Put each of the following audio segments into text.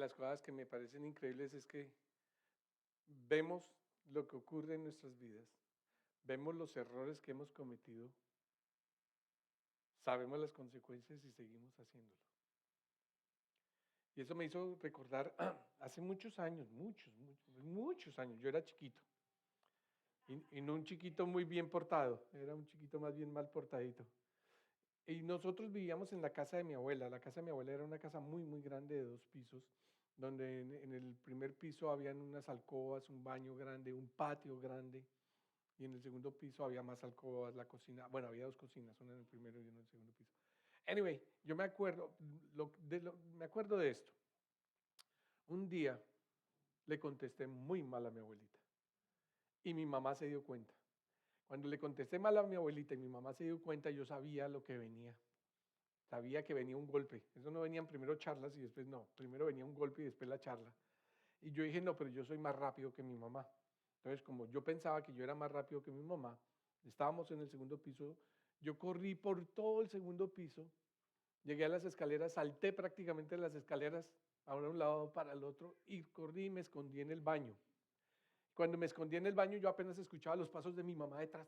las cosas que me parecen increíbles es que vemos lo que ocurre en nuestras vidas, vemos los errores que hemos cometido, sabemos las consecuencias y seguimos haciéndolo. Y eso me hizo recordar hace muchos años, muchos años, yo era chiquito. Y no un chiquito muy bien portado, era un chiquito más bien mal portadito. Y nosotros vivíamos en la casa de mi abuela. La casa de mi abuela era una casa muy grande de 2 pisos, donde en el primer piso habían unas alcobas, un baño grande, un patio grande, y en el segundo piso había más alcobas, la cocina. Bueno, había 2 cocinas, una en el primero y una en el segundo piso. Anyway, yo me acuerdo, me acuerdo de esto. Un día le contesté muy mal a mi abuelita y mi mamá se dio cuenta. Cuando le contesté mal a mi abuelita y mi mamá se dio cuenta, yo sabía lo que venía. Sabía que venía un golpe. Eso no venían primero charlas y después no. Primero venía un golpe y después la charla. Y yo dije, no, pero yo soy más rápido que mi mamá. Entonces, como yo pensaba que yo era más rápido que mi mamá, estábamos en el segundo piso, yo corrí por todo el segundo piso, llegué a las escaleras, salté prácticamente las escaleras, ahora a un lado para el otro, y corrí y me escondí en el baño. Cuando me escondí en el baño, yo apenas escuchaba los pasos de mi mamá detrás.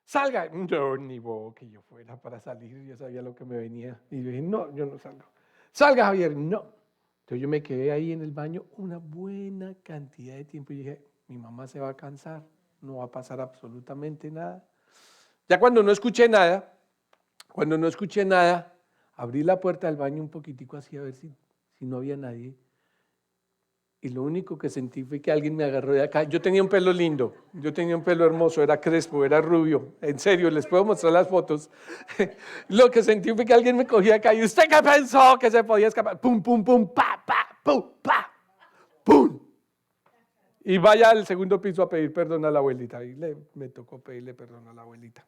Salga. Yo ni bobo que yo fuera para salir, yo sabía lo que me venía. Y yo dije, no, yo no salgo. Salga, Javier, no. Entonces yo me quedé ahí en el baño una buena cantidad de tiempo y dije, mi mamá se va a cansar, no va a pasar absolutamente nada. Ya cuando no escuché nada, abrí la puerta del baño un poquitico así a ver si no había nadie. Y lo único que sentí fue que alguien me agarró de acá. Yo tenía un pelo lindo, yo tenía un pelo hermoso, era crespo, era rubio. En serio, les puedo mostrar las fotos. Lo que sentí fue que alguien me cogía acá. ¿Y usted qué pensó que se podía escapar? Pum, pum, pum, pa, pum, pa, pum. Y vaya al segundo piso a pedir perdón a la abuelita. Y me tocó pedirle perdón a la abuelita.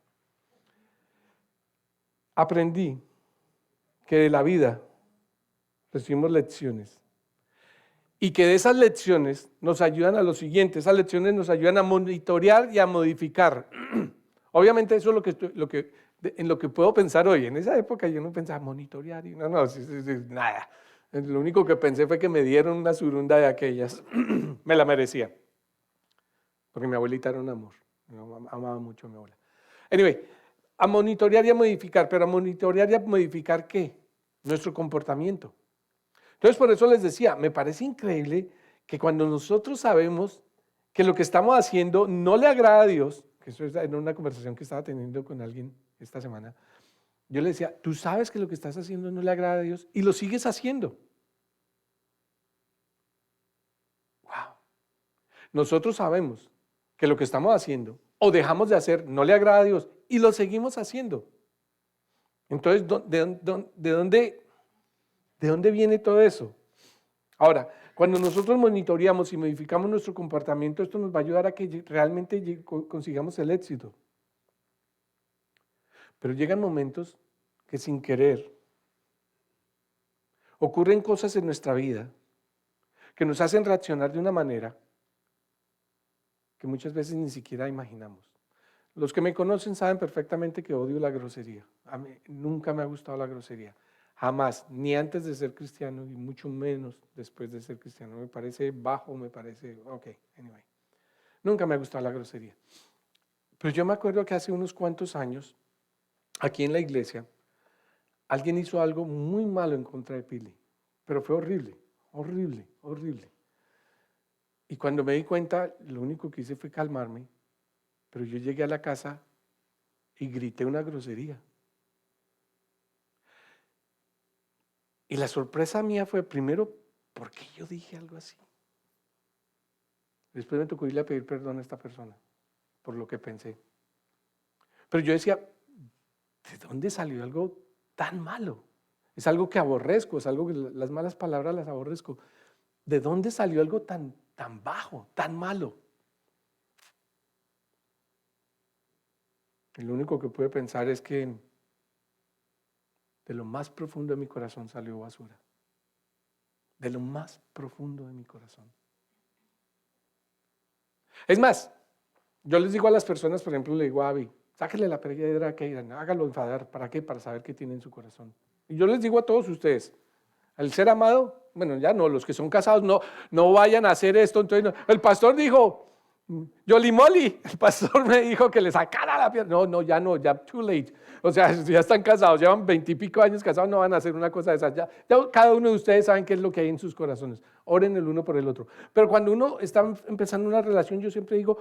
Aprendí que de la vida recibimos lecciones. Y que de esas lecciones nos ayudan a lo siguiente, esas lecciones nos ayudan a monitorear y a modificar. Obviamente eso es en lo que puedo pensar hoy. En esa época yo no pensaba monitorear y nada. Lo único que pensé fue que me dieron una surunda de aquellas. Me la merecía. Porque mi abuelita era un amor. Amaba mucho a mi abuela. Anyway, a monitorear y a modificar. ¿Pero a monitorear y a modificar qué? Nuestro comportamiento. Entonces, por eso les decía, me parece increíble que cuando nosotros sabemos que lo que estamos haciendo no le agrada a Dios, que eso es en una conversación que estaba teniendo con alguien esta semana, yo le decía, tú sabes que lo que estás haciendo no le agrada a Dios y lo sigues haciendo. Wow. Nosotros sabemos que lo que estamos haciendo o dejamos de hacer no le agrada a Dios y lo seguimos haciendo. Entonces, ¿de dónde viene todo eso? Ahora, cuando nosotros monitoreamos y modificamos nuestro comportamiento, esto nos va a ayudar a que realmente consigamos el éxito. Pero llegan momentos que sin querer ocurren cosas en nuestra vida que nos hacen reaccionar de una manera que muchas veces ni siquiera imaginamos. Los que me conocen saben perfectamente que odio la grosería. A mí nunca me ha gustado la grosería. Jamás, ni antes de ser cristiano y mucho menos después de ser cristiano. Me parece bajo, anyway. Nunca me ha gustado la grosería. Pero yo me acuerdo que hace unos cuantos años, aquí en la iglesia, alguien hizo algo muy malo en contra de Pili. Pero fue horrible. Y cuando me di cuenta, lo único que hice fue calmarme. Pero yo llegué a la casa y grité una grosería. Y la sorpresa mía fue, primero, ¿por qué yo dije algo así? Después me tocó irle a pedir perdón a esta persona por lo que pensé. Pero yo decía, ¿de dónde salió algo tan malo? Es algo que aborrezco, es algo que las malas palabras las aborrezco. ¿De dónde salió algo tan bajo, tan malo? Y lo único que pude pensar es que de lo más profundo de mi corazón salió basura. De lo más profundo de mi corazón. Es más, yo les digo a las personas, por ejemplo, le digo a Abby, sáquenle la piedra a Keiran, hágalo enfadar. ¿Para qué? Para saber qué tiene en su corazón. Y yo les digo a todos ustedes, Al ser amado, bueno, ya no, los que son casados no vayan a hacer esto. Entonces, el pastor dijo, Yoli Molly, el pastor me dijo que le sacara la pierna. No, ya too late. O sea, ya están casados, llevan 20 y pico años casados, no van a hacer una cosa de esas. Ya cada uno de ustedes saben qué es lo que hay en sus corazones. Oren el uno por el otro. Pero cuando uno está empezando una relación, yo siempre digo,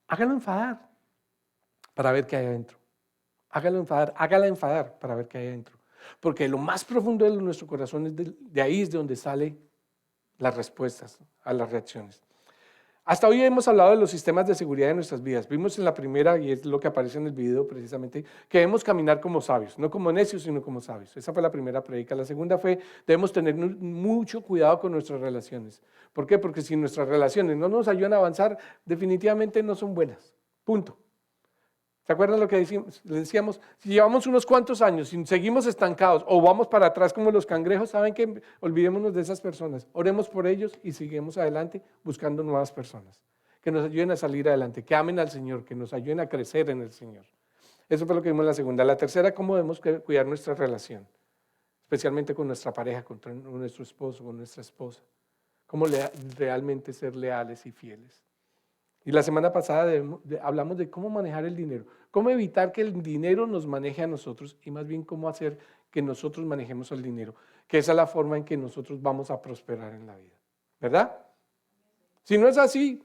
hágalo enfadar para ver qué hay adentro. Hágala enfadar para ver qué hay adentro. Porque lo más profundo de nuestro corazón es de ahí es de donde salen las respuestas a las reacciones. Hasta hoy hemos hablado de los sistemas de seguridad de nuestras vidas. Vimos en la primera, y es lo que aparece en el video precisamente, que debemos caminar como sabios, no como necios, sino como sabios. Esa fue la primera prédica. La segunda fue, debemos tener mucho cuidado con nuestras relaciones. ¿Por qué? Porque si nuestras relaciones no nos ayudan a avanzar, definitivamente no son buenas. Punto. ¿Se acuerdan lo que decíamos? Si llevamos unos cuantos años y seguimos estancados o vamos para atrás como los cangrejos, ¿saben qué? Olvidémonos de esas personas. Oremos por ellos y seguimos adelante buscando nuevas personas que nos ayuden a salir adelante, que amen al Señor, que nos ayuden a crecer en el Señor. Eso fue lo que vimos en la segunda. La tercera, cómo debemos cuidar nuestra relación, especialmente con nuestra pareja, con nuestro esposo, con nuestra esposa. Cómo realmente ser leales y fieles. Y la semana pasada hablamos de cómo manejar el dinero, cómo evitar que el dinero nos maneje a nosotros y más bien cómo hacer que nosotros manejemos el dinero, que esa es la forma en que nosotros vamos a prosperar en la vida, ¿verdad? Si no es así,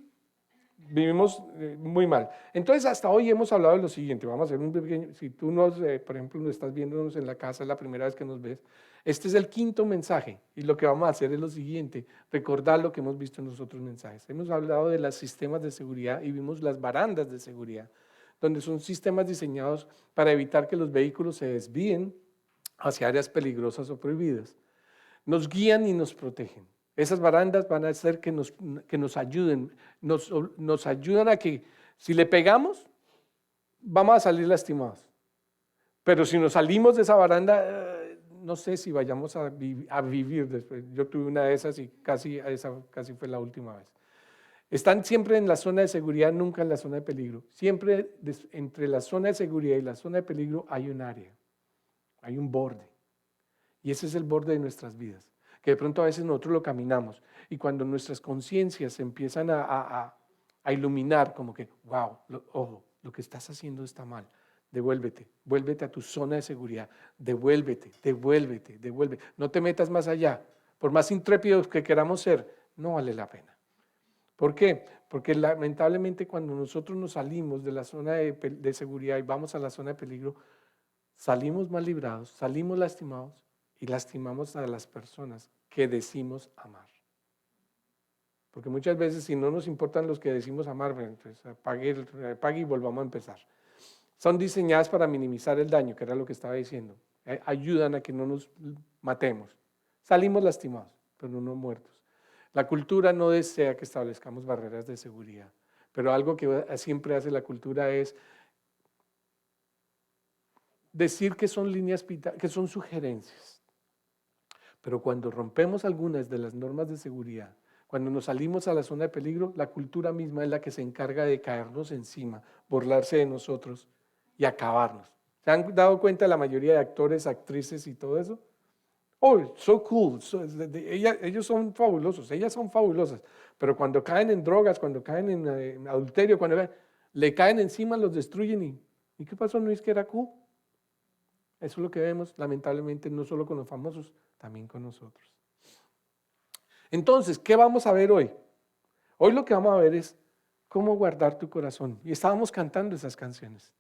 vivimos muy mal. Entonces, hasta hoy hemos hablado de lo siguiente. Vamos a hacer un pequeño, si tú por ejemplo, nos estás viéndonos en la casa, es la primera vez que nos ves, este es el quinto mensaje y lo que vamos a hacer es lo siguiente, recordar lo que hemos visto en los otros mensajes. Hemos hablado de los sistemas de seguridad y vimos las barandas de seguridad, donde son sistemas diseñados para evitar que los vehículos se desvíen hacia áreas peligrosas o prohibidas. Nos guían y nos protegen. Esas barandas van a hacer que nos ayuden, nos ayudan a que si le pegamos, vamos a salir lastimados. Pero si nos salimos de esa baranda, no sé si vayamos a vivir después. Yo tuve una de esas y casi fue la última vez. Están siempre en la zona de seguridad, nunca en la zona de peligro. Siempre entre la zona de seguridad y la zona de peligro hay un área, hay un borde. Y ese es el borde de nuestras vidas, que de pronto a veces nosotros lo caminamos. Y cuando nuestras conciencias se empiezan a iluminar, como que, wow, ojo, lo que estás haciendo está mal. Vuélvete a tu zona de seguridad, devuélvete. No te metas más allá. Por más intrépidos que queramos ser, no vale la pena. ¿Por qué? Porque lamentablemente cuando nosotros nos salimos de la zona de seguridad y vamos a la zona de peligro, salimos mal librados, salimos lastimados y lastimamos a las personas que decimos amar. Porque muchas veces si no nos importan los que decimos amar, entonces apague y volvamos a empezar. Son diseñadas para minimizar el daño, que era lo que estaba diciendo. Ayudan a que no nos matemos. Salimos lastimados, pero no muertos. La cultura no desea que establezcamos barreras de seguridad, pero algo que siempre hace la cultura es decir que son líneas, que son sugerencias. Pero cuando rompemos algunas de las normas de seguridad, cuando nos salimos a la zona de peligro, la cultura misma es la que se encarga de caernos encima, burlarse de nosotros y acabarnos. ¿Se han dado cuenta la mayoría de actores, actrices y todo eso? Oh, so cool, ellos son fabulosos, ellas son fabulosas, pero cuando caen en drogas, cuando caen en adulterio, cuando le caen encima, los destruyen ¿y qué pasó? ¿No es que era cool? Eso es lo que vemos, lamentablemente, no solo con los famosos, también con nosotros. Entonces, ¿qué vamos a ver hoy? Hoy lo que vamos a ver es cómo guardar tu corazón. Y estábamos cantando esas canciones.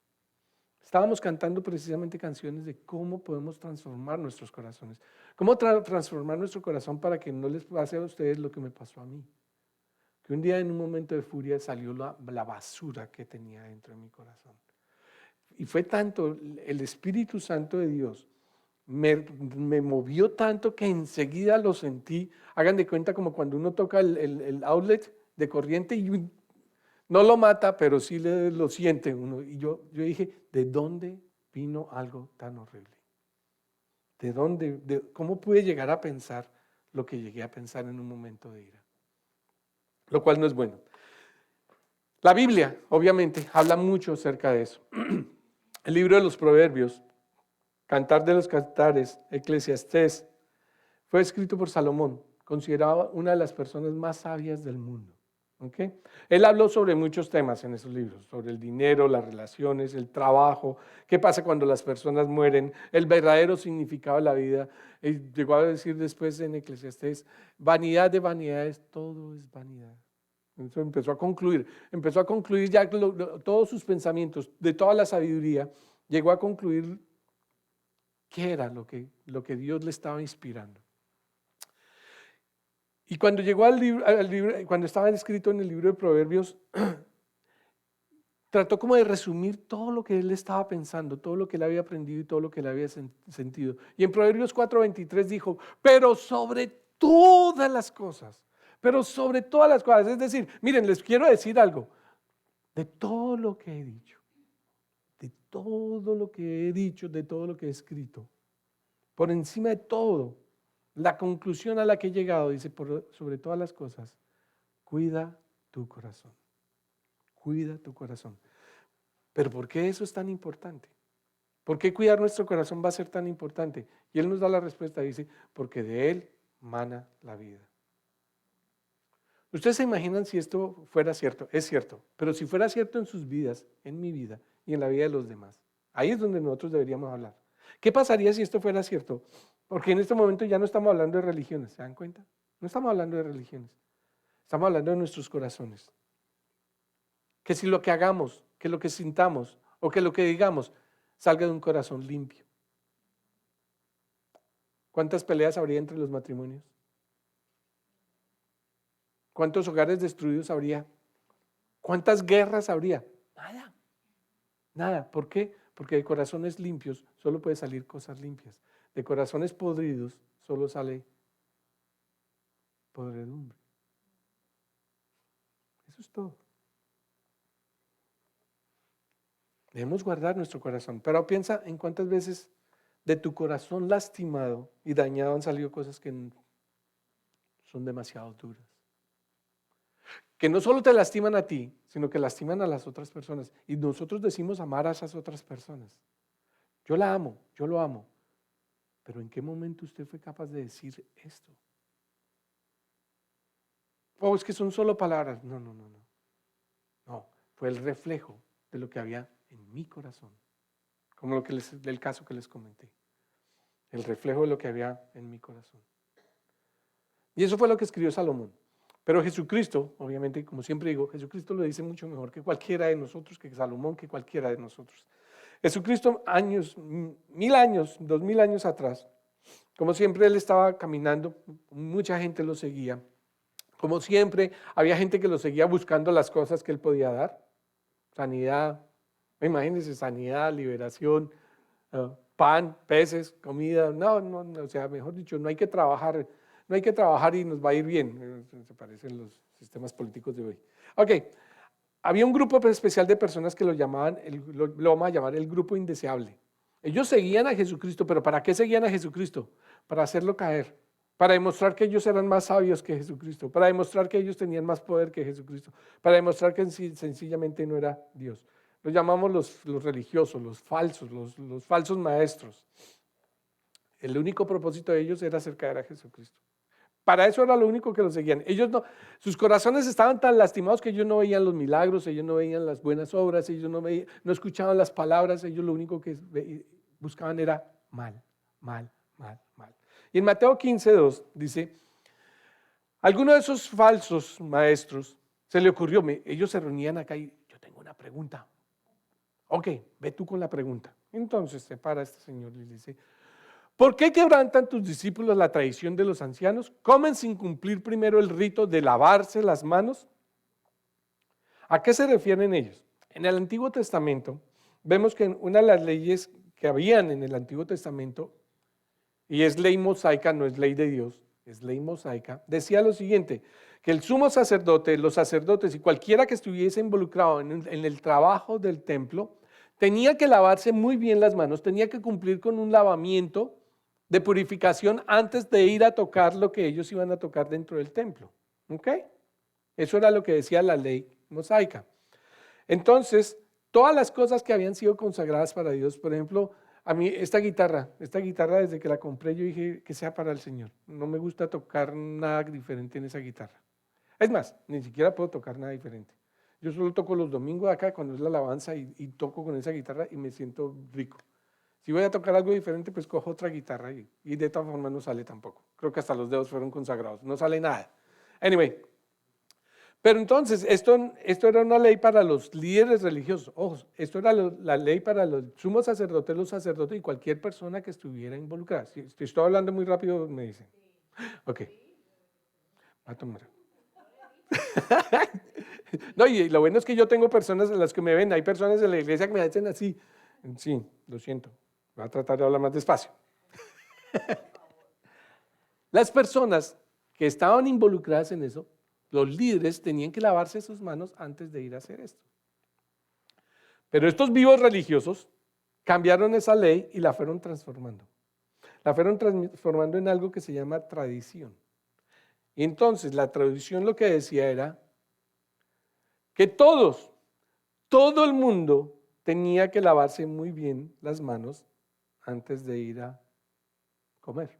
Estábamos cantando precisamente canciones de cómo podemos transformar nuestros corazones. Cómo transformar nuestro corazón para que no les pase a ustedes lo que me pasó a mí. Que un día en un momento de furia salió la basura que tenía dentro de mi corazón. Y fue tanto, el Espíritu Santo de Dios me movió tanto que enseguida lo sentí. Hagan de cuenta como cuando uno toca el outlet de corriente y no lo mata, pero sí lo siente uno. Y yo dije, ¿de dónde vino algo tan horrible? ¿De dónde? ¿Cómo pude llegar a pensar lo que llegué a pensar en un momento de ira? Lo cual no es bueno. La Biblia, obviamente, habla mucho acerca de eso. El libro de los Proverbios, Cantar de los Cantares, Eclesiastés, fue escrito por Salomón, considerado una de las personas más sabias del mundo. ¿Okay? Él habló sobre muchos temas en esos libros, sobre el dinero, las relaciones, el trabajo, qué pasa cuando las personas mueren, el verdadero significado de la vida. Llegó a decir después en Eclesiastés, vanidad de vanidades, todo es vanidad. Entonces empezó a concluir ya todos sus pensamientos, de toda la sabiduría, llegó a concluir qué era lo que Dios le estaba inspirando. Y cuando llegó al libro, cuando estaba escrito en el libro de Proverbios, trató como de resumir todo lo que él estaba pensando, todo lo que él había aprendido y todo lo que él había sentido. Y en Proverbios 4:23 dijo, pero sobre todas las cosas, es decir, miren, les quiero decir algo, de todo lo que he dicho, de todo lo que he dicho, de todo lo que he escrito, por encima de todo, la conclusión a la que he llegado, dice, sobre todas las cosas, cuida tu corazón. Cuida tu corazón. Pero ¿por qué eso es tan importante? ¿Por qué cuidar nuestro corazón va a ser tan importante? Y él nos da la respuesta, dice, porque de él mana la vida. Ustedes se imaginan si esto fuera cierto, es cierto, pero si fuera cierto en sus vidas, en mi vida y en la vida de los demás, ahí es donde nosotros deberíamos hablar. ¿Qué pasaría si esto fuera cierto? Porque en este momento ya no estamos hablando de religiones, ¿se dan cuenta? No estamos hablando de religiones, estamos hablando de nuestros corazones. Que si lo que hagamos, que lo que sintamos o que lo que digamos salga de un corazón limpio. ¿Cuántas peleas habría entre los matrimonios? ¿Cuántos hogares destruidos habría? ¿Cuántas guerras habría? Nada. Nada. ¿Por qué? Porque de corazones limpios solo puede salir cosas limpias. De corazones podridos solo sale podredumbre. Eso es todo. Debemos guardar nuestro corazón. Pero piensa en cuántas veces de tu corazón lastimado y dañado han salido cosas que son demasiado duras. Que no solo te lastiman a ti, sino que lastiman a las otras personas. Y nosotros decimos amar a esas otras personas. Yo la amo, yo lo amo. Pero ¿en qué momento usted fue capaz de decir esto? Oh, es que son solo palabras. No. No, fue el reflejo de lo que había en mi corazón. Como el caso que les comenté. El reflejo de lo que había en mi corazón. Y eso fue lo que escribió Salomón. Pero Jesucristo, obviamente, como siempre digo, Jesucristo lo dice mucho mejor que cualquiera de nosotros, que Salomón, que cualquiera de nosotros. Jesucristo, 1000 años, 2000 años atrás, como siempre él estaba caminando, mucha gente lo seguía. Como siempre, había gente que lo seguía buscando las cosas que él podía dar. Sanidad, imagínense, sanidad, liberación, pan, peces, comida. No, o sea, mejor dicho, no hay que trabajar y nos va a ir bien. Se parecen los sistemas políticos de hoy. Ok, había un grupo especial de personas que lo vamos a llamar el grupo indeseable. Ellos seguían a Jesucristo, pero ¿para qué seguían a Jesucristo? Para hacerlo caer, para demostrar que ellos eran más sabios que Jesucristo, para demostrar que ellos tenían más poder que Jesucristo, para demostrar que sencillamente no era Dios. Los llamamos los religiosos, los falsos maestros. El único propósito de ellos era hacer caer a Jesucristo. Para eso era lo único que los seguían. Sus corazones estaban tan lastimados que ellos no veían los milagros, ellos no veían las buenas obras, ellos no escuchaban las palabras, ellos lo único que buscaban era mal. Y en Mateo 15:2 dice, alguno de esos falsos maestros se le ocurrió, ellos se reunían acá y yo tengo una pregunta. Ok, ve tú con la pregunta. Entonces se para este señor y le dice, ¿por qué quebrantan tus discípulos la tradición de los ancianos? ¿Comen sin cumplir primero el rito de lavarse las manos? ¿A qué se refieren ellos? En el Antiguo Testamento vemos que una de las leyes que habían en el Antiguo Testamento, y es ley mosaica, no es ley de Dios, es ley mosaica, decía lo siguiente, que el sumo sacerdote, los sacerdotes y cualquiera que estuviese involucrado en el trabajo del templo, tenía que lavarse muy bien las manos, tenía que cumplir con un lavamiento de purificación antes de ir a tocar lo que ellos iban a tocar dentro del templo. ¿Ok? Eso era lo que decía la ley mosaica. Entonces, todas las cosas que habían sido consagradas para Dios, por ejemplo, A mí esta guitarra desde que la compré yo dije que sea para el Señor. No me gusta tocar nada diferente en esa guitarra. Es más, ni siquiera puedo tocar nada diferente. Yo solo toco los domingos acá cuando es la alabanza y toco con esa guitarra y me siento rico. Si voy a tocar algo diferente, pues cojo otra guitarra y de todas formas no sale tampoco. Creo que hasta los dedos fueron consagrados, no sale nada. Anyway, pero entonces esto era una ley para los líderes religiosos. Ojo, esto era la ley para los sumos sacerdotes, los sacerdotes y cualquier persona que estuviera involucrada. Si estoy hablando muy rápido, me dicen. Ok, va a tomar. No, y lo bueno es que yo tengo personas en las que me ven, hay personas en la iglesia que me hacen así. Sí, lo siento, voy a tratar de hablar más despacio. Las personas que estaban involucradas en eso, los líderes tenían que lavarse sus manos antes de ir a hacer esto. Pero estos vivos religiosos cambiaron esa ley y la fueron transformando. La fueron transformando en algo que se llama tradición. Y entonces la tradición lo que decía era que todo el mundo tenía que lavarse muy bien las manos antes de ir a comer.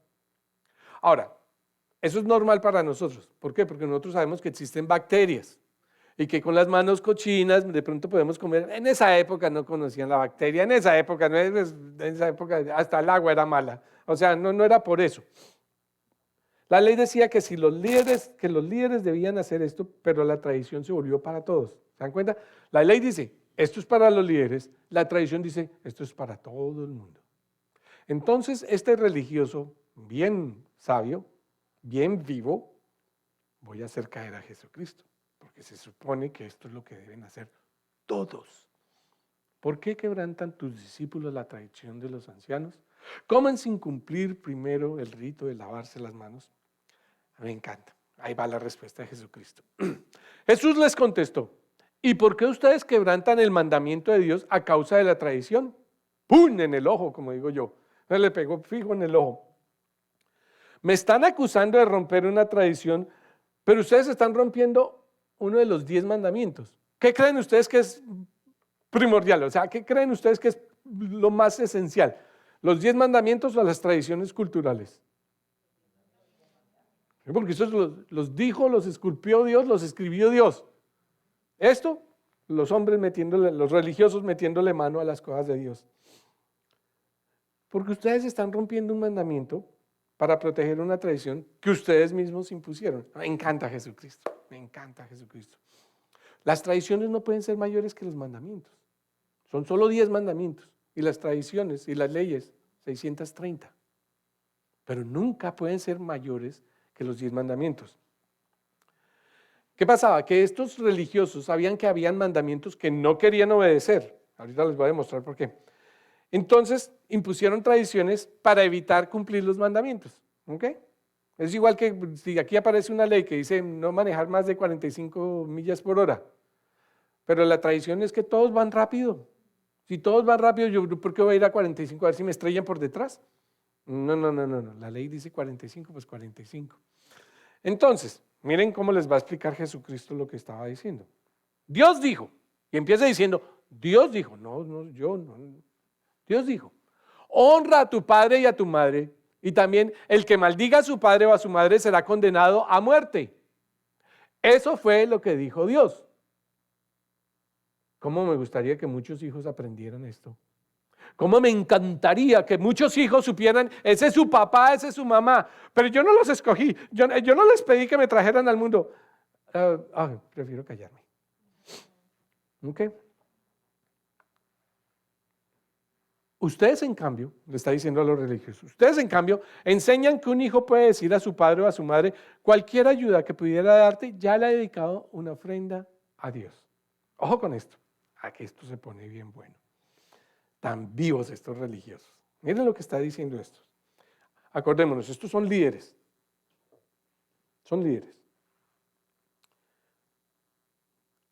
Ahora, eso es normal para nosotros. ¿Por qué? Porque nosotros sabemos que existen bacterias y que con las manos cochinas de pronto podemos comer. En esa época no conocían la bacteria, en esa época hasta el agua era mala. O sea, no era por eso. La ley decía que los líderes debían hacer esto, pero la tradición se volvió para todos. ¿Se dan cuenta? La ley dice, esto es para los líderes, la tradición dice, esto es para todo el mundo. Entonces, este religioso, bien sabio, bien vivo, voy a hacer caer a Jesucristo, porque se supone que esto es lo que deben hacer todos. ¿Por qué quebrantan tus discípulos la tradición de los ancianos? ¿Comen sin cumplir primero el rito de lavarse las manos? Me encanta. Ahí va la respuesta de Jesucristo. Jesús les contestó, ¿y por qué ustedes quebrantan el mandamiento de Dios a causa de la tradición? ¡Pum! En el ojo, como digo yo. Le pegó fijo en el ojo. Me están acusando de romper una tradición, pero ustedes están rompiendo uno de los 10 mandamientos. ¿Qué creen ustedes que es primordial? O sea, ¿qué creen ustedes que es lo más esencial? ¿Los 10 mandamientos o las tradiciones culturales? Porque eso los dijo, los esculpió Dios, los escribió Dios. Esto, los hombres los religiosos metiéndole mano a las cosas de Dios. Porque ustedes están rompiendo un mandamiento para proteger una tradición que ustedes mismos impusieron. Me encanta Jesucristo, me encanta Jesucristo. Las tradiciones no pueden ser mayores que los mandamientos. Son solo 10 mandamientos. Y las tradiciones y las leyes, 630. Pero nunca pueden ser mayores que los 10 mandamientos. ¿Qué pasaba? Que estos religiosos sabían que habían mandamientos que no querían obedecer. Ahorita les voy a demostrar por qué. Entonces impusieron tradiciones para evitar cumplir los mandamientos. ¿Ok? Es igual que si aquí aparece una ley que dice no manejar más de 45 millas por hora. Pero la tradición es que todos van rápido. Si todos van rápido, ¿yo por qué voy a ir a 45 a ver si me estrellan por detrás? No. La ley dice 45, pues 45. Entonces, miren cómo les va a explicar Jesucristo lo que estaba diciendo. Dios dijo, y empieza diciendo, Dios dijo, Dios dijo, honra a tu padre y a tu madre, y también el que maldiga a su padre o a su madre será condenado a muerte. Eso fue lo que dijo Dios. ¿Cómo me gustaría que muchos hijos aprendieran esto? ¿Cómo me encantaría que muchos hijos supieran, ese es su papá, ese es su mamá, pero yo no los escogí, yo no les pedí que me trajeran al mundo. Prefiero callarme. ¿Ok? Ustedes en cambio, le está diciendo a los religiosos, ustedes en cambio enseñan que un hijo puede decir a su padre o a su madre, cualquier ayuda que pudiera darte, ya le ha dedicado una ofrenda a Dios. Ojo con esto, aquí esto se pone bien bueno. Tan vivos estos religiosos. Miren lo que está diciendo esto. Acordémonos, estos son líderes. Son líderes.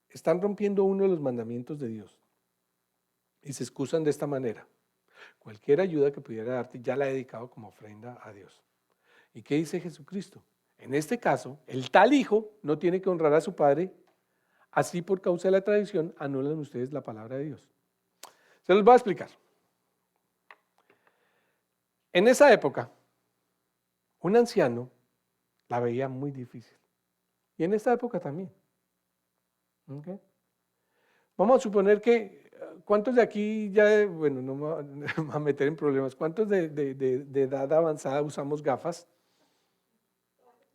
Están rompiendo uno de los mandamientos de Dios. Y se excusan de esta manera. Cualquier ayuda que pudiera darte ya la he dedicado como ofrenda a Dios. ¿Y qué dice Jesucristo? En este caso, el tal hijo no tiene que honrar a su padre. Así por causa de la tradición anulan ustedes la palabra de Dios. Se los voy a explicar. En esa época, un anciano la veía muy difícil. Y en esta época también. ¿Ok? Vamos a suponer que, ¿cuántos de aquí ya, bueno, no me voy a me voy a meter en problemas, ¿cuántos de edad avanzada usamos gafas?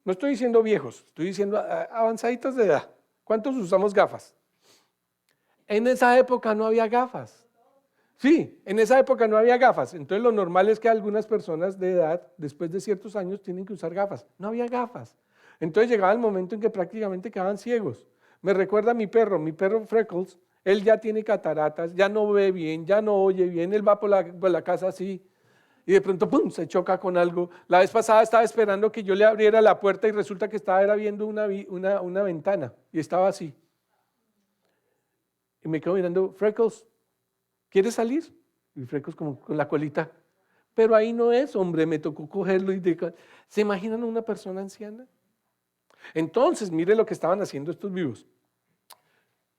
No estoy diciendo viejos, estoy diciendo avanzaditos de edad. ¿Cuántos usamos gafas? En esa época no había gafas. Sí, en esa época no había gafas. Entonces lo normal es que algunas personas de edad, después de ciertos años, tienen que usar gafas. No había gafas. Entonces llegaba el momento en que prácticamente quedaban ciegos. Me recuerda a mi perro Freckles, él ya tiene cataratas, ya no ve bien, ya no oye bien, él va por la casa así y de pronto ¡pum!, se choca con algo. La vez pasada estaba esperando que yo le abriera la puerta y resulta que estaba era viendo una ventana y estaba así. Y me quedo mirando, Freckles, ¿quieres salir? Y Freckles como con la colita. Pero ahí no es, hombre, me tocó cogerlo y ¿se imaginan una persona anciana? Entonces, mire lo que estaban haciendo estos vivos.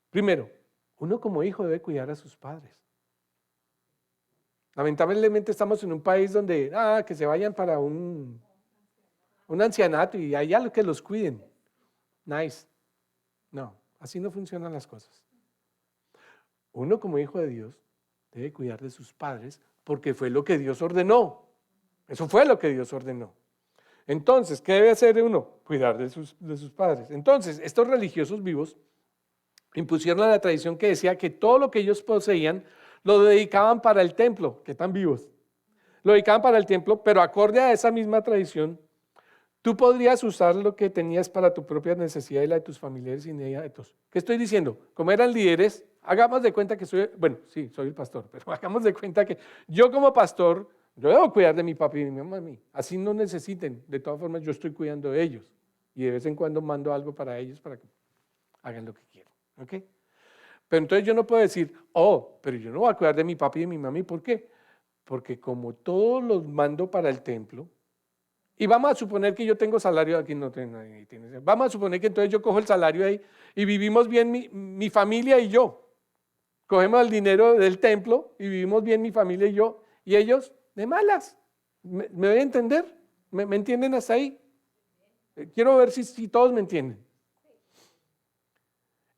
Primero, uno como hijo debe cuidar a sus padres. Lamentablemente estamos en un país donde, que se vayan para un ancianato y allá que los cuiden. Nice. No, así no funcionan las cosas. Uno como hijo de Dios debe cuidar de sus padres porque fue lo que Dios ordenó. Eso fue lo que Dios ordenó. Entonces, ¿qué debe hacer uno? Cuidar de sus padres. Entonces, estos religiosos vivos impusieron la tradición que decía que todo lo que ellos poseían lo dedicaban para el templo, que están vivos. Lo dedicaban para el templo, pero acorde a esa misma tradición, tú podrías usar lo que tenías para tu propia necesidad y la de tus familiares inmediatos. ¿Qué estoy diciendo? Como eran líderes, hagamos de cuenta que soy el pastor, pero hagamos de cuenta que yo como pastor, yo debo cuidar de mi papi y de mi mami. Así no necesiten, de todas formas yo estoy cuidando de ellos. Y de vez en cuando mando algo para ellos para que hagan lo que quieran. ¿Ok? Pero entonces yo no puedo decir, pero yo no voy a cuidar de mi papi y de mi mami. ¿Por qué? Porque como todos los mando para el templo, y vamos a suponer que yo tengo salario, aquí no tengo, vamos a suponer que entonces yo cojo el salario ahí y vivimos bien mi familia y yo. Cogemos el dinero del templo y vivimos bien mi familia y yo, y ellos de malas. ¿Me voy a entender? ¿Me entienden hasta ahí? Quiero ver si todos me entienden.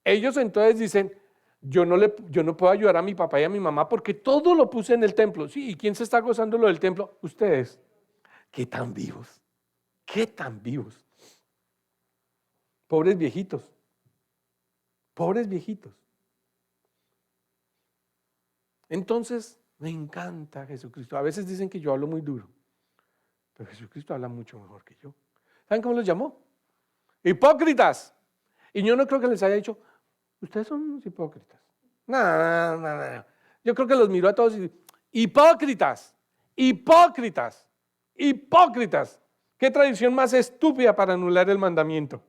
Ellos entonces dicen, yo no puedo ayudar a mi papá y a mi mamá porque todo lo puse en el templo. Sí, ¿y quién se está gozando lo del templo? Ustedes. ¿Qué tan vivos? ¿Qué tan vivos? Pobres viejitos. Pobres viejitos. Entonces, me encanta Jesucristo. A veces dicen que yo hablo muy duro, pero Jesucristo habla mucho mejor que yo. ¿Saben cómo los llamó? Hipócritas. Y yo no creo que les haya dicho, ustedes son unos hipócritas. No. Yo creo que los miró a todos y hipócritas, hipócritas, hipócritas. ¿Qué tradición más estúpida para anular el mandamiento?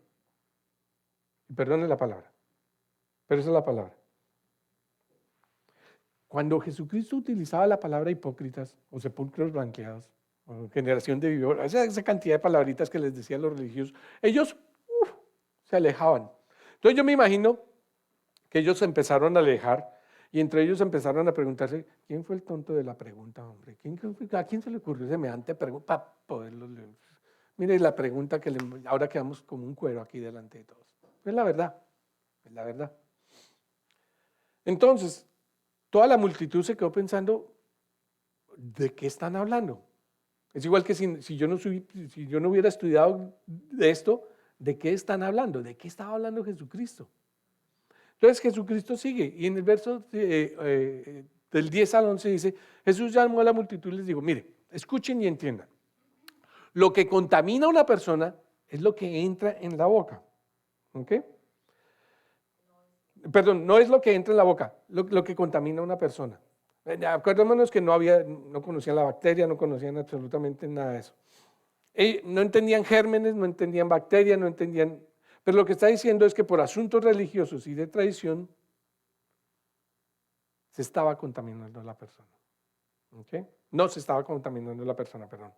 Y perdone la palabra, pero esa es la palabra. Cuando Jesucristo utilizaba la palabra hipócritas o sepulcros blanqueados o generación de víboras, esa cantidad de palabritas que les decían los religiosos, ellos se alejaban. Entonces yo me imagino que ellos se empezaron a alejar y entre ellos empezaron a preguntarse, ¿quién fue el tonto de la pregunta, hombre? ¿A quién se le ocurrió semejante pregunta para poderlo leer? Mire la pregunta que ahora quedamos como un cuero aquí delante de todos. Es la verdad, es la verdad. Entonces, toda la multitud se quedó pensando, ¿de qué están hablando? Es igual que si yo no hubiera estudiado de esto, ¿de qué están hablando? ¿De qué estaba hablando Jesucristo? Entonces Jesucristo sigue y en el verso del 10 al 11 dice, Jesús llamó a la multitud y les dijo, mire, escuchen y entiendan. Lo que contamina a una persona es lo que entra en la boca. ¿Ok? Perdón, no es lo que entra en la boca, lo que contamina a una persona. Acordémonos que no conocían la bacteria, no conocían absolutamente nada de eso. No entendían gérmenes, no entendían bacterias, no entendían. Pero lo que está diciendo es que por asuntos religiosos y de tradición se estaba contaminando la persona. ¿Okay? No se estaba contaminando la persona, perdón.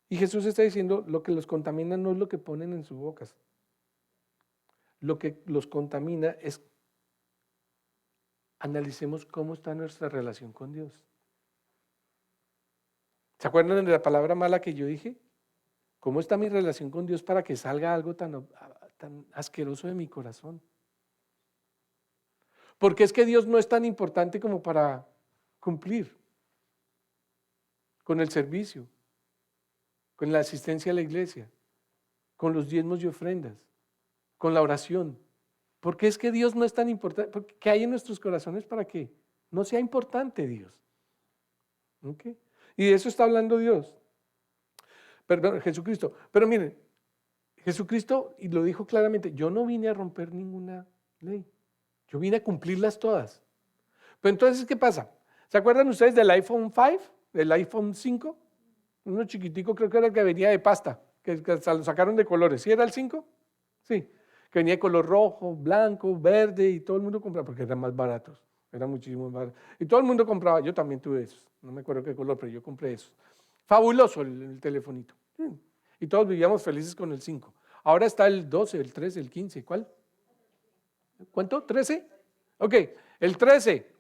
Y Jesús está diciendo, lo que los contamina no es lo que ponen en sus bocas. Lo que los contamina es, analicemos cómo está nuestra relación con Dios. ¿Se acuerdan de la palabra mala que yo dije? ¿Cómo está mi relación con Dios para que salga algo tan asqueroso de mi corazón? Porque es que Dios no es tan importante como para cumplir con el servicio, con la asistencia a la iglesia, con los diezmos y ofrendas, con la oración. Porque es que Dios no es tan importante. ¿Qué hay en nuestros corazones para que no sea importante Dios? ¿Okay? Y de eso está hablando Dios. Perdón, Jesucristo. Pero miren, Jesucristo, y lo dijo claramente, yo no vine a romper ninguna ley. Yo vine a cumplirlas todas. Pero entonces, ¿qué pasa? ¿Se acuerdan ustedes del iPhone 5? ¿Del iPhone 5? Uno chiquitico, creo que era el que venía de pasta, que lo sacaron de colores. ¿Sí era el 5? Sí. Que venía de color rojo, blanco, verde, y todo el mundo compraba, porque eran más baratos. Eran muchísimo más baratos. Y todo el mundo compraba, yo también tuve esos. No me acuerdo qué color, pero yo compré esos. Fabuloso el telefonito. Y todos vivíamos felices con el 5. Ahora está el 12, el 13, el 15. ¿Cuál? ¿Cuánto? ¿13? Ok, el 13.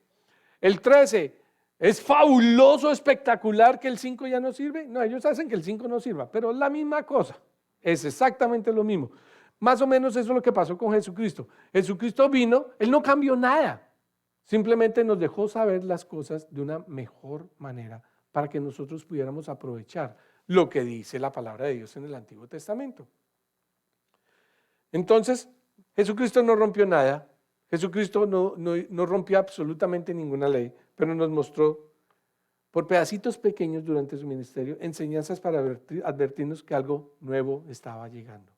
El 13 es fabuloso, espectacular que el 5 ya no sirve. No, ellos hacen que el 5 no sirva, pero es la misma cosa. Es exactamente lo mismo. Más o menos eso es lo que pasó con Jesucristo. Jesucristo vino, Él no cambió nada. Simplemente nos dejó saber las cosas de una mejor manera para que nosotros pudiéramos aprovechar lo que dice la palabra de Dios en el Antiguo Testamento. Entonces, Jesucristo no rompió nada. Jesucristo no rompió absolutamente ninguna ley, pero nos mostró por pedacitos pequeños durante su ministerio enseñanzas para advertirnos que algo nuevo estaba llegando,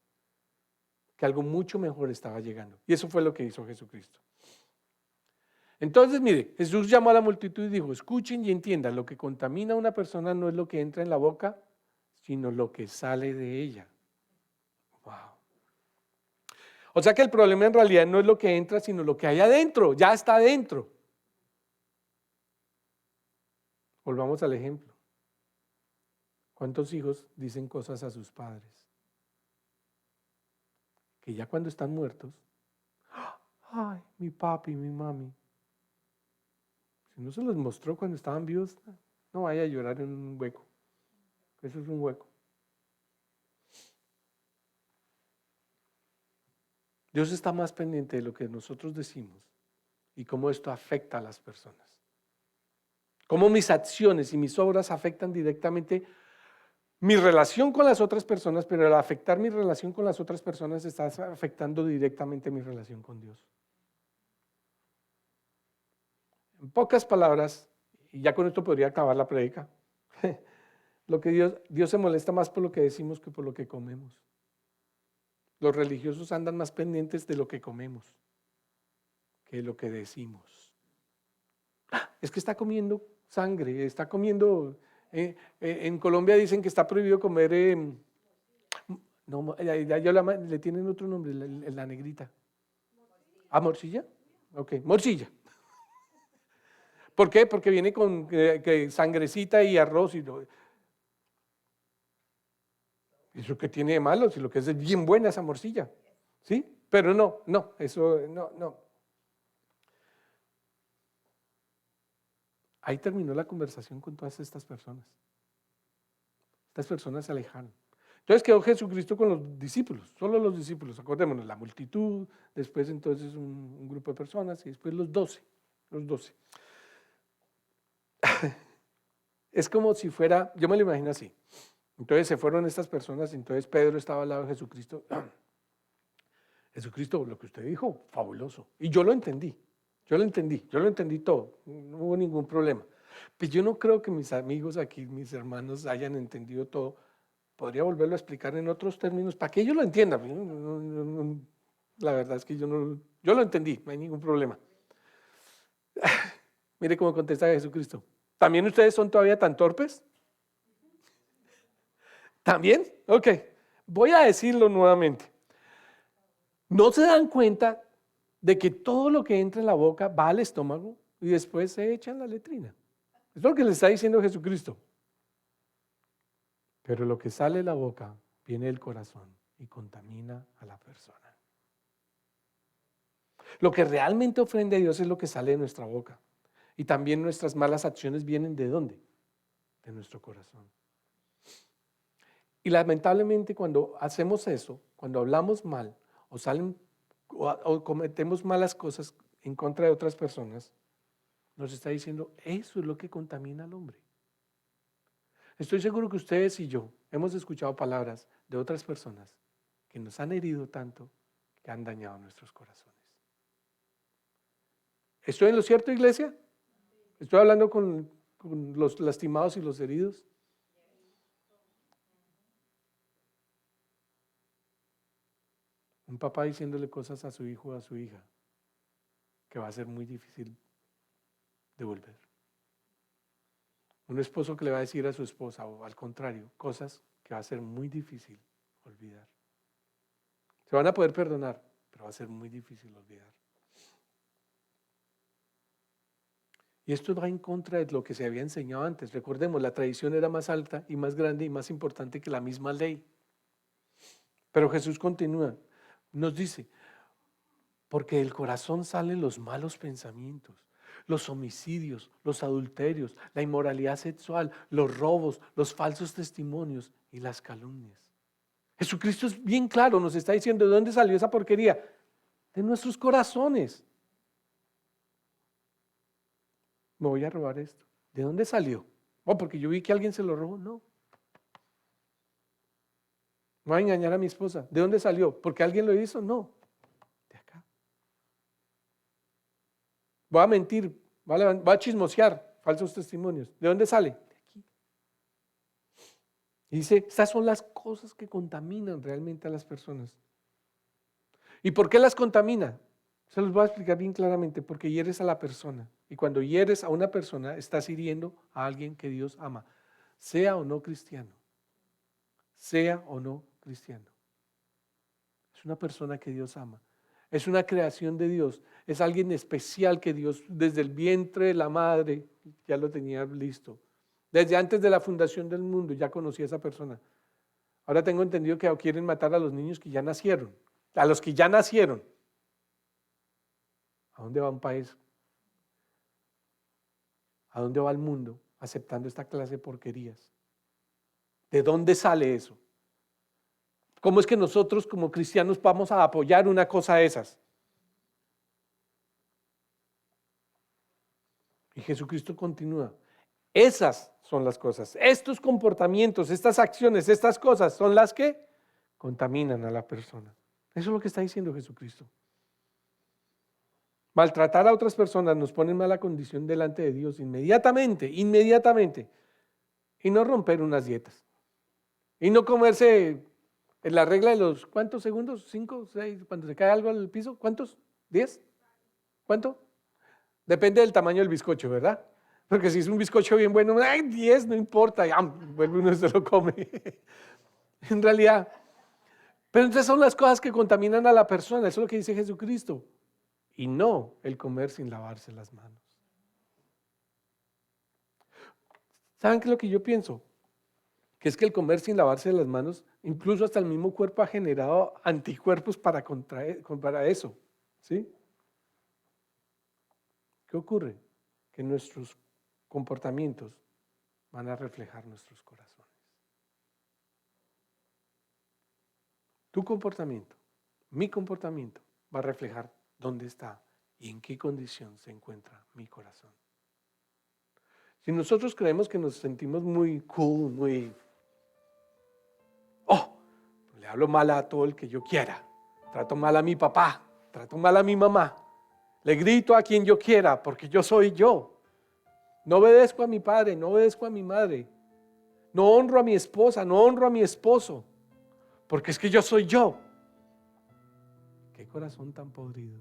que algo mucho mejor estaba llegando. Y eso fue lo que hizo Jesucristo. Entonces, mire, Jesús llamó a la multitud y dijo, escuchen y entiendan, lo que contamina a una persona no es lo que entra en la boca, sino lo que sale de ella. Wow. O sea que el problema en realidad no es lo que entra, sino lo que hay adentro, ya está adentro. Volvamos al ejemplo. ¿Cuántos hijos dicen cosas a sus padres? Que ya cuando están muertos, ay, mi papi, mi mami. Si no se los mostró cuando estaban vivos, no vaya a llorar en un hueco. Eso es un hueco. Dios está más pendiente de lo que nosotros decimos y cómo esto afecta a las personas. Cómo mis acciones y mis obras afectan directamente mi relación con las otras personas, pero al afectar mi relación con las otras personas está afectando directamente mi relación con Dios. En pocas palabras, y ya con esto podría acabar la prédica, lo que Dios se molesta más por lo que decimos que por lo que comemos. Los religiosos andan más pendientes de lo que comemos que de lo que decimos. Es que está comiendo sangre, está comiendo. En Colombia dicen que está prohibido comer. No, le tienen otro nombre, la negrita. ¿Ah, morcilla? Ok, morcilla. ¿Por qué? Porque viene con sangrecita y arroz y ¿eso qué tiene de malo? Si lo que es bien buena esa morcilla, ¿sí? Pero no, eso no. Ahí terminó la conversación con todas estas personas. Estas personas se alejaron. Entonces quedó Jesucristo con los discípulos, solo los discípulos, acordémonos, la multitud, después entonces un grupo de personas y después los 12. Es como si fuera, yo me lo imagino así. Entonces se fueron estas personas, entonces Pedro estaba al lado de Jesucristo. Jesucristo, lo que usted dijo, fabuloso. Y yo lo entendí todo, no hubo ningún problema. Pues yo no creo que mis amigos aquí, mis hermanos, hayan entendido todo. Podría volverlo a explicar en otros términos para que ellos lo entiendan. La verdad es que yo lo entendí, no hay ningún problema. Mire cómo contesta Jesucristo. ¿También ustedes son todavía tan torpes? ¿También? Ok, voy a decirlo nuevamente. ¿No se dan cuenta de que todo lo que entra en la boca va al estómago y después se echa en la letrina? Es lo que le está diciendo Jesucristo. Pero lo que sale de la boca viene del corazón y contamina a la persona. Lo que realmente ofende a Dios es lo que sale de nuestra boca. Y también nuestras malas acciones vienen ¿de dónde? de nuestro corazón. Y lamentablemente cuando hacemos eso, cuando hablamos mal o cometemos malas cosas en contra de otras personas, nos está diciendo, eso es lo que contamina al hombre. Estoy seguro que ustedes y yo hemos escuchado palabras de otras personas que nos han herido tanto que han dañado nuestros corazones. ¿Estoy en lo cierto, iglesia? ¿Estoy hablando con los lastimados y los heridos? Un papá diciéndole cosas a su hijo o a su hija que va a ser muy difícil devolver. Un esposo que le va a decir a su esposa, o al contrario, cosas que va a ser muy difícil olvidar. Se van a poder perdonar, pero va a ser muy difícil olvidar. Y esto va en contra de lo que se había enseñado antes. Recordemos, la tradición era más alta y más grande y más importante que la misma ley. Pero Jesús continúa, nos dice, porque del corazón salen los malos pensamientos, los homicidios, los adulterios, la inmoralidad sexual, los robos, los falsos testimonios y las calumnias. Jesucristo es bien claro, nos está diciendo, ¿de dónde salió esa porquería? De nuestros corazones. Me voy a robar esto. ¿De dónde salió? Oh, porque yo vi que alguien se lo robó. No. Me voy a engañar a mi esposa. ¿De dónde salió? ¿Porque alguien lo hizo? No. De acá. Voy a mentir, voy a chismosear falsos testimonios. ¿De dónde sale? De aquí. Y dice, estas son las cosas que contaminan realmente a las personas. ¿Y por qué las contamina? Se los voy a explicar bien claramente, porque hieres a la persona. Y cuando hieres a una persona, estás hiriendo a alguien que Dios ama, sea o no cristiano. Sea o no cristiano. Es una persona que Dios ama. Es una creación de Dios. Es alguien especial que Dios desde el vientre de la madre ya lo tenía listo. Desde antes de la fundación del mundo ya conocía a esa persona. Ahora tengo entendido que quieren matar a los niños que ya nacieron. A los que ya nacieron. ¿A dónde va un país? ¿A dónde va el mundo aceptando esta clase de porquerías? ¿De dónde sale eso? ¿Cómo es que nosotros como cristianos vamos a apoyar una cosa de esas? Y Jesucristo continúa. Esas son las cosas. Estos comportamientos, estas acciones, estas cosas son las que contaminan a la persona. Eso es lo que está diciendo Jesucristo. Maltratar a otras personas nos pone en mala condición delante de Dios inmediatamente. Y no romper unas dietas. Y no comerse en la regla de los, ¿cuántos segundos? 5, 6, cuando se cae algo al piso, ¿cuántos? ¿10? ¿Cuánto? Depende del tamaño del bizcocho, ¿verdad? Porque si es un bizcocho bien bueno, 10, no importa, ya vuelve uno y se lo come. En realidad, pero entonces son las cosas que contaminan a la persona, eso es lo que dice Jesucristo. Y no el comer sin lavarse las manos. ¿Saben qué es lo que yo pienso? Que es que el comer sin lavarse las manos, incluso hasta el mismo cuerpo ha generado anticuerpos para eso. ¿Sí? ¿Qué ocurre? Que nuestros comportamientos van a reflejar nuestros corazones. Tu comportamiento, mi comportamiento va a reflejar dónde está y en qué condición se encuentra mi corazón. Si nosotros creemos que nos sentimos muy cool, le hablo mal a todo el que yo quiera, trato mal a mi papá, trato mal a mi mamá, le grito a quien yo quiera porque yo soy yo. No obedezco a mi padre, no obedezco a mi madre, no honro a mi esposa, no honro a mi esposo, porque es que yo soy yo. Qué corazón tan podrido.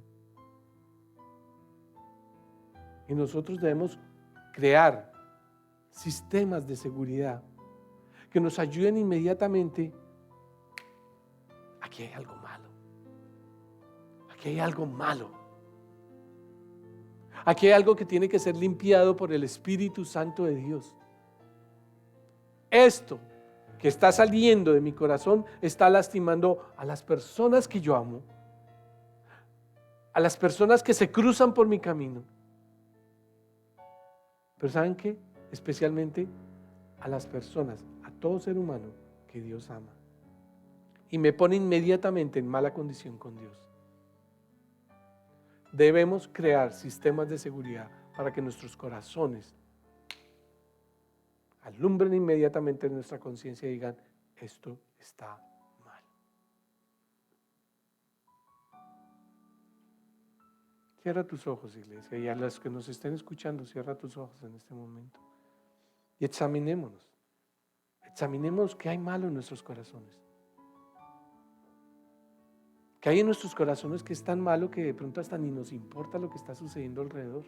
Y nosotros debemos crear sistemas de seguridad que nos ayuden inmediatamente. Aquí hay algo malo. Aquí hay algo malo. Aquí hay algo que tiene que ser limpiado por el Espíritu Santo de Dios. Esto que está saliendo de mi corazón está lastimando a las personas que yo amo, a las personas que se cruzan por mi camino. Pero ¿saben qué? Especialmente a las personas, a todo ser humano que Dios ama. Y me pone inmediatamente en mala condición con Dios. Debemos crear sistemas de seguridad para que nuestros corazones alumbren inmediatamente nuestra conciencia y digan, esto está mal. Cierra tus ojos, iglesia, y a los que nos estén escuchando, cierra tus ojos en este momento. Y examinémonos. Examinemos qué hay malo en nuestros corazones. ¿Qué hay en nuestros corazones que es tan malo que de pronto hasta ni nos importa lo que está sucediendo alrededor?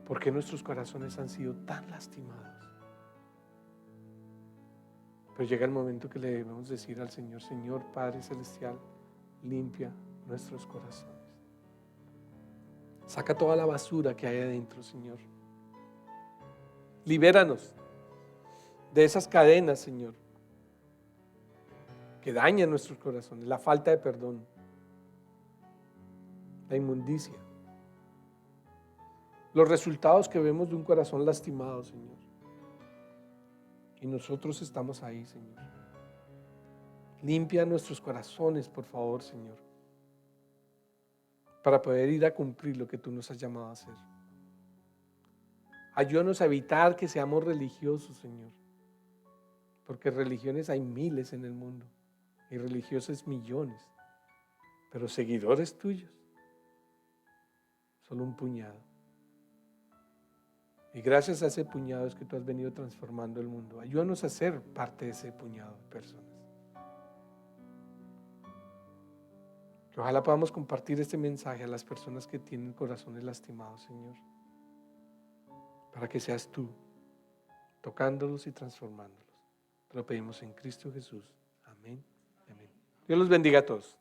¿Por qué nuestros corazones han sido tan lastimados? Pero llega el momento que le debemos decir al Señor, Señor Padre Celestial, limpia nuestros corazones. Saca toda la basura que hay adentro, Señor. Libéranos de esas cadenas, Señor, que dañan nuestros corazones, la falta de perdón, la inmundicia, los resultados que vemos de un corazón lastimado, Señor. Y nosotros estamos ahí, Señor. Limpia nuestros corazones, por favor, Señor, para poder ir a cumplir lo que tú nos has llamado a hacer. Ayúdanos a evitar que seamos religiosos, Señor, porque religiones hay miles en el mundo y religiosos millones, pero seguidores tuyos, solo un puñado. Y gracias a ese puñado es que tú has venido transformando el mundo. Ayúdanos a ser parte de ese puñado de personas. Que ojalá podamos compartir este mensaje a las personas que tienen corazones lastimados, Señor, para que seas tú tocándolos y transformándolos. Te lo pedimos en Cristo Jesús. Amén. Amén. Dios los bendiga a todos.